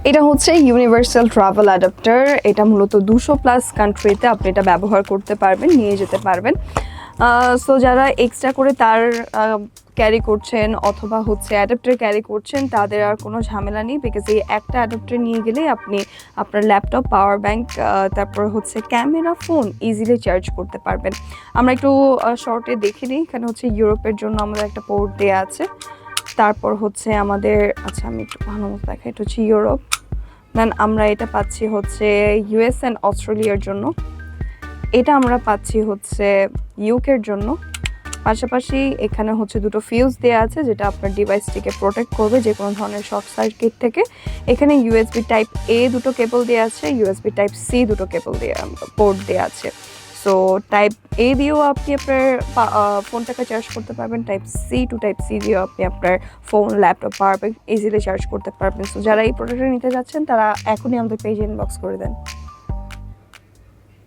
এটা হচ্ছে universal travel adapter. এটা মূলত 200+ কান্ট্রিতে আপনি এটা ব্যবহার করতে পারবেন, নিয়ে যেতে পারবেন। সো যারা এক্সট্রা করে তার ক্যারি করছেন অথবা হচ্ছে অ্যাডাপ্টার ক্যারি করছেন, তাদের আর কোনো ঝামেলা নেই, বিকজ এই একটা অ্যাডাপ্টার নিয়ে গেলেই আপনি আপনার ল্যাপটপ, পাওয়ার ব্যাংক, তারপর হচ্ছে ক্যামেরা, ফোন ইজিলি চার্জ করতে পারবেন। আমরা একটু শর্টে দেখে নিই। এখানে হচ্ছে ইউরোপের জন্য আমাদের একটা পোর্ট দেওয়া আছে। তারপর হচ্ছে আমাদের, আচ্ছা আমি একটু ভালো মতো দেখাই, এটা হচ্ছে ইউরোপ। দেন আমরা এটা পাচ্ছি হচ্ছে ইউএস অ্যান্ড অস্ট্রেলিয়ার জন্য। এটা আমরা পাচ্ছি হচ্ছে ইউকের জন্য। পাশাপাশি এখানে হচ্ছে দুটো ফিউজ দেওয়া আছে, যেটা আপনার ডিভাইসটিকে প্রোটেক্ট করবে যে কোনো ধরনের শর্ট সার্কিট থেকে। এখানে ইউএসবি টাইপ এ দুটো কেবল দেওয়া আছে, ইউএসবি টাইপ সি দুটো কেবল দেওয়া, পোর্ট দেওয়া আছে। সো টাইপ এ দিয়েও আপনি আপনার ফোনটাকে চার্জ করতে পারবেন, type C to type C দিয়েও আপনি আপনার phone, laptop, power bank easily charge করতে পারবেন। সো যারা এই প্রোডাক্টটা নিতে যাচ্ছেন তারা এখনই আমাদের পেজে ইনবক্স করে দেন।